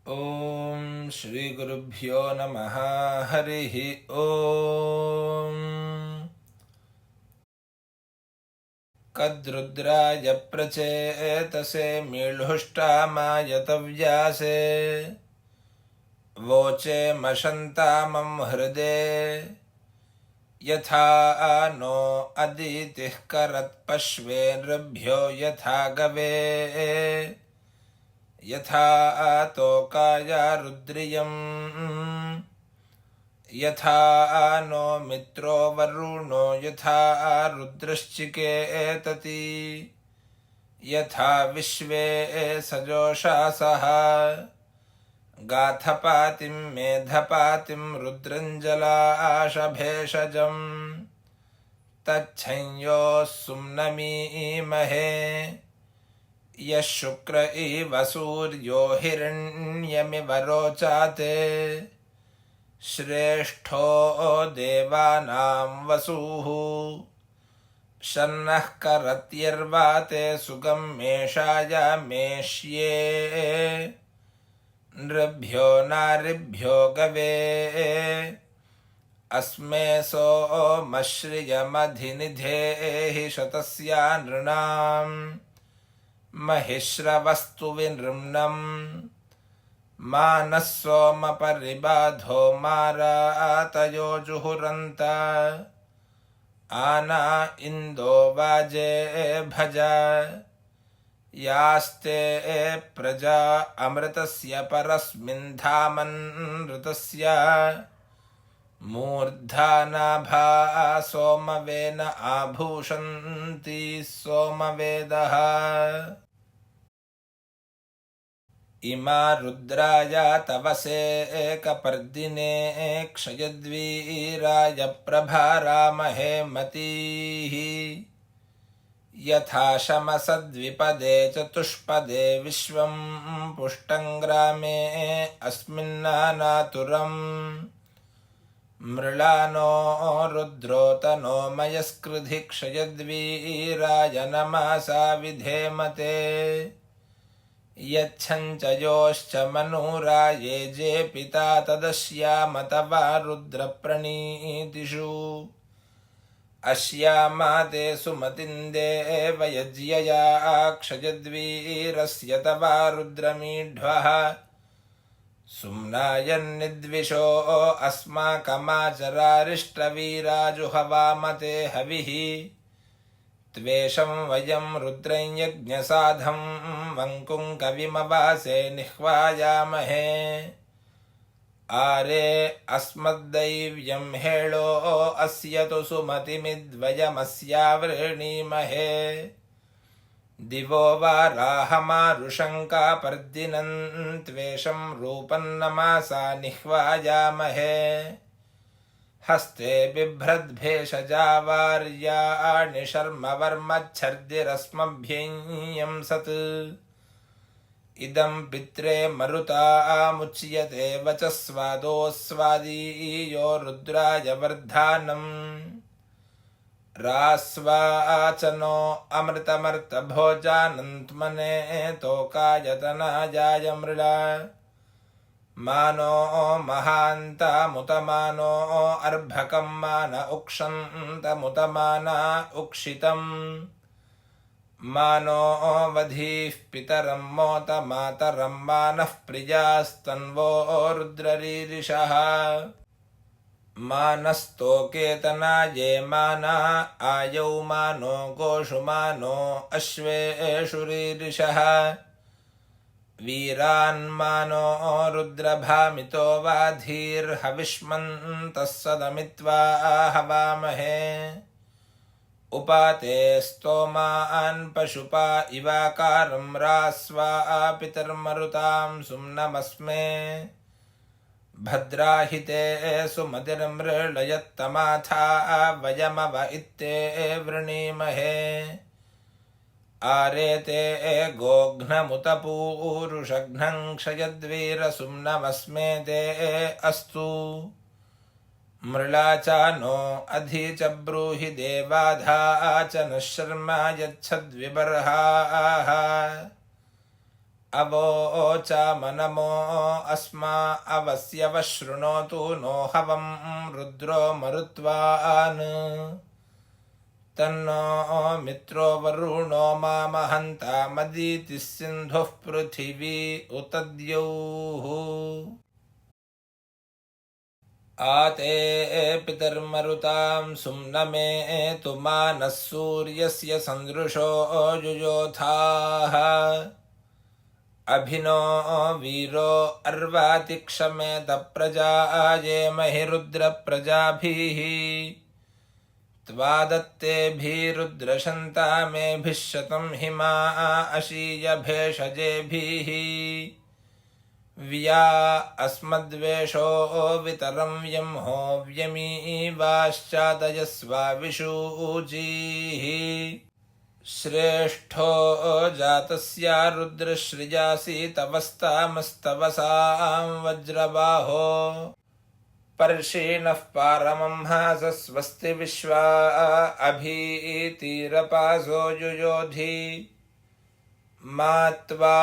ॐ श्री गुरुभ्यो नमः। हरिः ॐ। कद्रुद्राय प्रचेतसे मीळ्हुष्टामायतव्यासे वोचे मशन्तामं हृदे यथा नो अदितिः करत्पश्वेनृभ्यो यथा गवे यथा तोकाय रुद्रियम् यथा नो मित्रो वरुणो यथा रुद्रश्चिकेतति यथा विश्वे सजोषासः गाथपातिं मेधपातिं रुद्रञ्जलाशभेषजम् तच्छंयोः सुम्नमीमहे यः शुक्र इव सूर्यो हिरण्यमिव रोचाते श्रेष्ठो देवानां वसुः शन्नः करत्यर्वाते सुगम्येषाय मेष्ये नृभ्यो नारिभ्यो गवे अस्मे सोमश्रियमधिनिधेहि शतस्या नृणाम् महिश्रवस्तु विनृम्णम् मानः सोमपरिबाधो मारातयो जुहुरन्त आना इन्दो वाजे भज यास्ते प्रजा अमृतस्य परस्मिन् धामनृतस्य मूर्धानाभा सोमवेन आभूषन्ति सोमवेदः इमा रुद्राय तवसे एकपर्दिने क्षयद्वीराय प्रभारामहे मतीः यथा शमसद्विपदे चतुष्पदे विश्वं पुष्टं ग्रामे अस्मिन्नानातुरम् मृळानो रुद्रोतनो मयस्कृधि क्षयद्वीराय नमसा विधेमते यच्छञ्चयोश्च मनूराये जे पिता तदस्यामतवा रुद्रप्रणीतिषु अस्यामाते सुमतिन्देव यज्ञया क्षयद्वीरस्य तवा रुद्रमीढ्वः सुम्नायन्निद्विषो अस्माकमाचरारिष्टवीराजुहवामते हविः त्वेषं वयं रुद्रं यज्ञसाधं वङ्कुं कविमवासे निह्वायामहे आरे अस्मद्दैव्यं हेळो अस्य तु सुमतिमिद्वयमस्यावृणीमहे दिवो वा राहमारुशङ्कापर्दिनं त्वेषं रूपन्नमासा निह्वायामहे हस्ते बिभ्रद्भेषजावार्याणि शर्मवर्मच्छर्दिरस्मभ्यं सत् इदं पित्रे मरुतामुच्यते वचस्वादोस्वादीयो रुद्राय वर्धानम् रास्वाचनो अमृतमर्तभोजानन्त्मने तोकायतनायाय मृळा मानो महान्तमुतमानो अर्भकं मान उक्षन्तमुतमाना उक्षितम् मानो वधीः पितरं मोतमातरं मानः प्रियास्तन्वो रुद्ररीरिषः मानस्तोकेतनाये माना आयौ मानो गोषु मानो अश्वेषु रीरिषः वीरान्मानो रुद्रभामितो वाधीर्हविष्मन्तः सदमित्वा हवामहे उपाते स्तोमान् पशुपा इवाकारं रास्वा पितर्मरुतां सुम्नमस्मे भद्राहिते सुमतिर्मृळयत्तमाथा वयमव इत्ते वृणीमहे आरेते गोघ्नमुतपूरुषघ्नं क्षयद्वीरसुम्नमस्मे ते अस्तु मृळा च नो अधि च ब्रूहि देवाधा च नः शर्मा यच्छद्विबर्हाः अवोचामनमो अस्मा अवस्यव शृणोतु नो हवं रुद्रो मरुत्वान् तन्नो मित्रो वरुणो मामहन्तामदितिः सिन्धुः पृथिवी उत द्यौः आते पितर्मरुतां सुम्नमे तु मानः सूर्यस्य सन्दृशो युयोधाः अभिनो वीरो अर्वातिक्षमेत प्रजाये महि रुद्रप्रजाभिः त्वादत्तेभिरुद्रशन्तामेभिः शतं हिमा अशीयभेषजेभिः व्या अस्मद्वेषो वितरं व्यंहो व्यमीवाश्चादयस्वाविषूजीः श्रेष्ठो जातस्या रुद्रश्रियासि तवस्तामस्तवसां वज्रबाहो पर्षीणः पारमंहासस्वस्ति विश्वा अभीतिरपासो युयोधि मा त्वा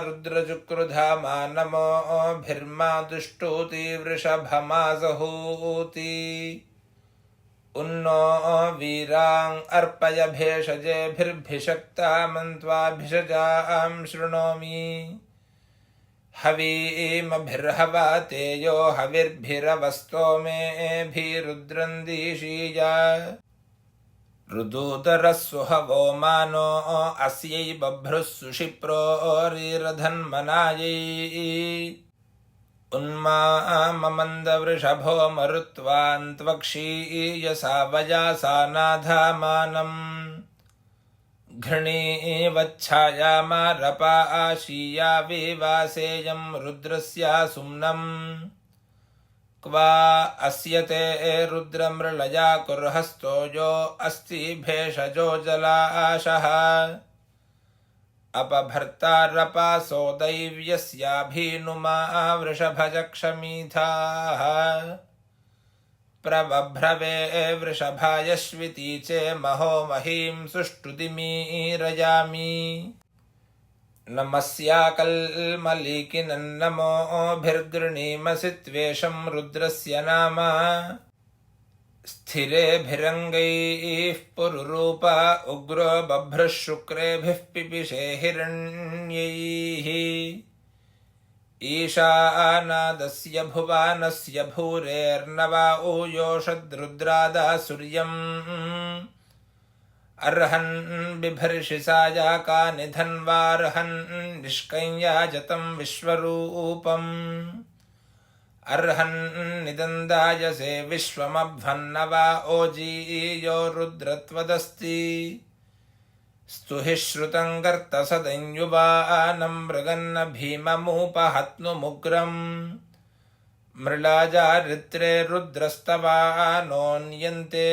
रुद्रजुक्रुधा मा नमोभिर्मा दुष्टूति वृषभमाजहूति उन्नो वीरां अर्पय भेषजेभिर्भिषक्तामन्त्वाभिषजां शृणोमि हवीमभिर्हवा तेयो हविर्भिरवस्तोमेभिरुद्रन्दीषीय रुदूदरः सुहवो मानो अस्यै बभ्रुः सुषिप्रोरिरधन्मनायै उन्माममन्दवृषभो मरुत्वान्त्वक्षीयसा वयासा नाधामानम् घृणीवच्छायामारपा आशीया विवासेयं रुद्रस्यासुम्नम् क्वा अस्य ते रुद्रमृळया कुर्हस्तो यो अस्ति भेषजो जलाशः अपभर्तारपासो दैव्यस्याभीनुमा वृषभजक्षमीधाः प्रबभ्रवे वृषभायश्विती चे महो महीं सुष्टुतिमीरयामि नमस्याकल्मलीकिनन्नमोभिर्गृणीमसि त्वेषं रुद्रस्य नाम स्थिरेभिरङ्गैः पुरुरूप उग्रो बभ्रुः शुक्रेभिः पिपिशे हिरण्यैः ईशानादस्य भुवानस्य भूरेर्नवा ऊयोषद्रुद्रादा सूर्यम् अर्हन् बिभर्षि सायाका निधन्वार्हन् निष्कञ्याजतं विश्वरूपम् अर्हन् निदन्दायसे विश्वमभ्वन्नवा ओजीयो रुद्रत्वदस्ति स्तुहि श्रुतं गर्तसदंयुवानं मृगन्न भीममुपहत्नुमुग्रम् मृळाजारित्रे रुद्रस्तवानोऽन्यन्ते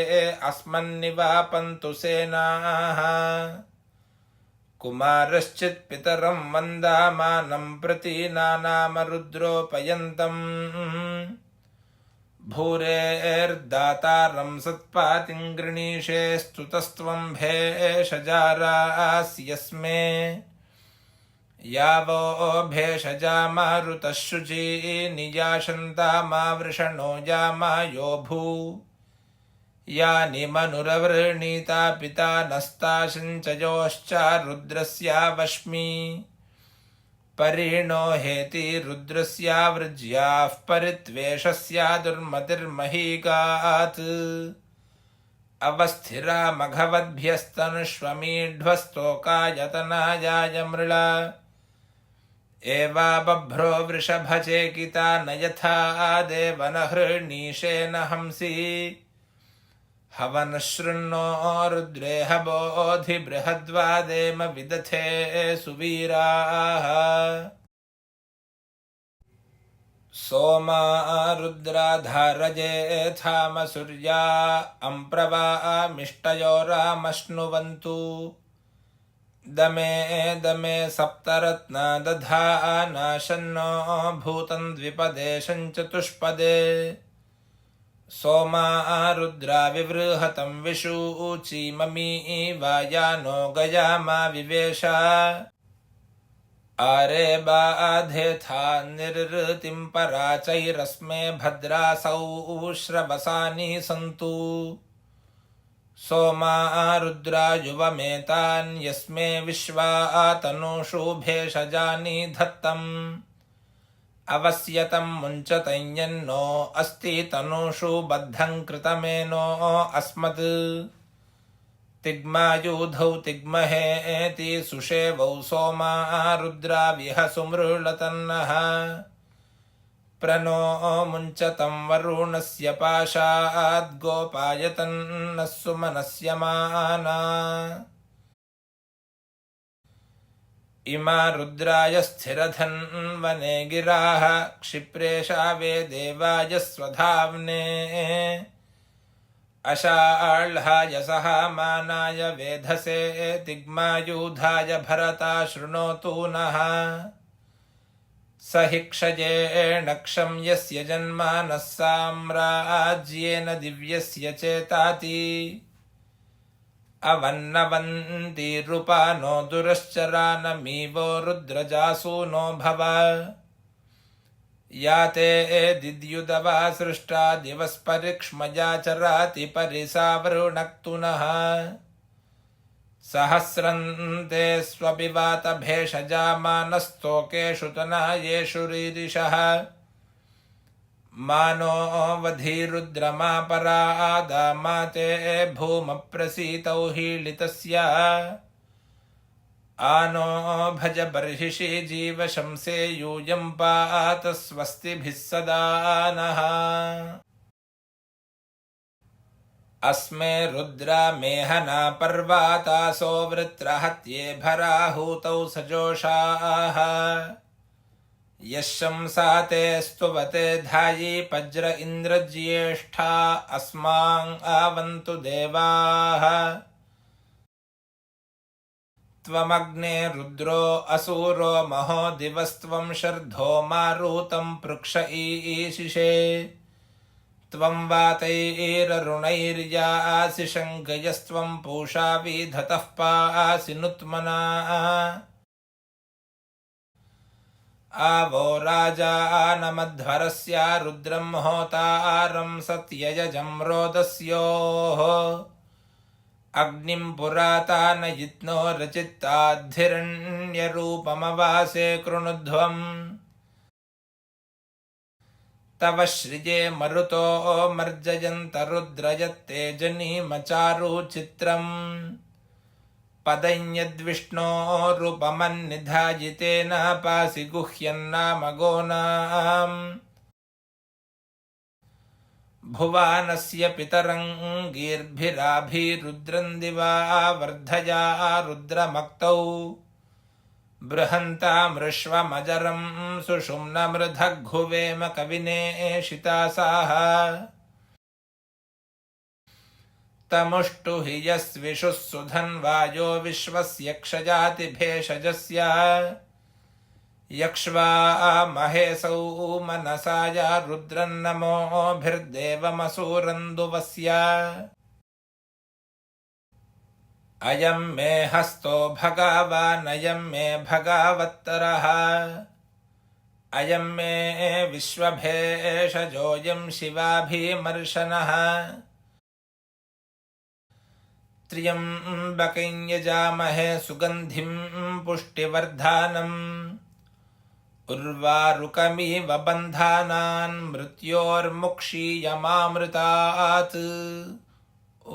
अस्मन्निवापन्तु सेनाः कुमारश्चित्पितरं वन्दामानं प्रतीनानाम रुद्रोपयन्तम् भूरेर्दातारं सत्पातिं गृणीषे स्तुतस्त्वं भेषजारास्यस्मे यावो भेषजा मारुतः शुची नियाशन्ता मा वृषणो यामा यो भू यानि मनुरवृणीता पिता नस्ता सिञ्चयोश्चा रुद्रस्यावश्मि परिणो हेति रुद्रस्यावृज्याः परित्वेषस्या दुर्मतिर्महीगात् अवस्थिरा मघवद्भ्यस्तनुष्वमीढ्वस्तोकायतनायाय मृळा एवा बभ्रो वृषभचेकिता न यथा देवनहृणीशेन हंसि हवनशृण्णो रुद्रे हवोधि बृहद्वादेम विदथे सुवीराः सोमा रुद्राधारजेथाम सूर्या अम्प्रवामिष्टयो रामश्नुवन्तु दमे दमे सप्तरत्ना दधानाशन्नो भूतं द्विपदे चतुष्पदे सोमा रुद्रा विवृहतं विषूचीममी वायानो गयामा विवेश आरे बाधेथा निर्ऋतिं पराचैरस्मे भद्रासौ श्रवसानि सन्तु सोमा रुद्रा युवमेतान्यस्मे विश्वा तनूषु भेषजानि धत्तम् अवस्यतं मुञ्चतं यन्नो अस्ति तनूषु बद्धं कृतमेनो अस्मत् तिग्मायुधौ तिग्महेति सुषेवौ सोमा रुद्रा विह सुमृळतन्नः प्रणो मुञ्चतं वरुणस्य पाशाद्गोपायतन्नः सुमनस्यमाना इमा रुद्राय स्थिरधन्वने गिराः क्षिप्रेशा वे देवाय स्वधाम्ने अशाळ्हाय सहामानाय वेधसे तिग्मायुधाय भरता शृणोतु नः स हि क्षयेण क्षम्यस्य जन्मानः साम्राज्येन दिव्यस्य चेताति अवन्नवन्ति रूपानो दुरश्चरानमीवो रुद्रजासूनो भव या ते दिद्युदवा सृष्टा दिवस्परिक्ष्मया चराति परिसावरुणक्तुनः सहस्रन्ते स्वपिबात भेषजामानस्तोकेषु तनायेषु रीरिषः मानो वधीरुद्रमापरादामाते भूमप्रसीतौ हीलितस्य आनो भज बर्हिषि जीवशंसे यूयं पात स्वस्तिभिः सदा नः अस्मे रुद्रा मेहना पर्वातासो वृत्रहत्ये भराहूतौ सजोषाः यः शंसा ते स्तुवते धायि पज्र इन्द्रज्येष्ठा अस्मां आवन्तु देवाः त्वमग्ने रुद्रो असुरो महो दिवस्त्वं शर्धो मारुतं पृक्ष ईशिषे त्वं वातैररुणैर्यासि शङ्कयस्त्वं पूषा विधतः पासि नुत्मना आवो राजानमध्वरस्य रुद्रं होतारं सत्ययजं रोदस्योः अग्निं पुरातानयित्नो रचित्ताद्धिरण्यरूपमवासे कृणुध्वम् तव श्रिये मरुतो मर्जयन्त रुद्रयत्ते जनीमचारुचित्रम् पदं यद्विष्णोरुपमन्निधायितेन पासि गुह्यन्नामगोनाम् भुवानस्य पितरं गीर्भिराभिरुद्रं दिवा वर्धया रुद्रमक्तौ बृहन्तामृष्वमजरं सुषुम्नमृधग्घुवेम कविनेशितासाः तमुष्टु हि यस्विषुः सुधन्वायो विश्वस्य क्षजातिभेषजस्य यक्ष्वा महेशौ मनसाय रुद्रन्नमोभिर्देवमसूरन्दुवस्य अयं मे हस्तो भगवानयं मे भगावत्तरः अयं मे विश्वभेषजोऽयं शिवाभिमर्शनः त्र्यम्बकं यजामहे सुगन्धिं पुष्टिवर्धनम् उर्वारुकमिव बन्धानान् मृत्योर्मुक्षीयमामृतात्। ॐ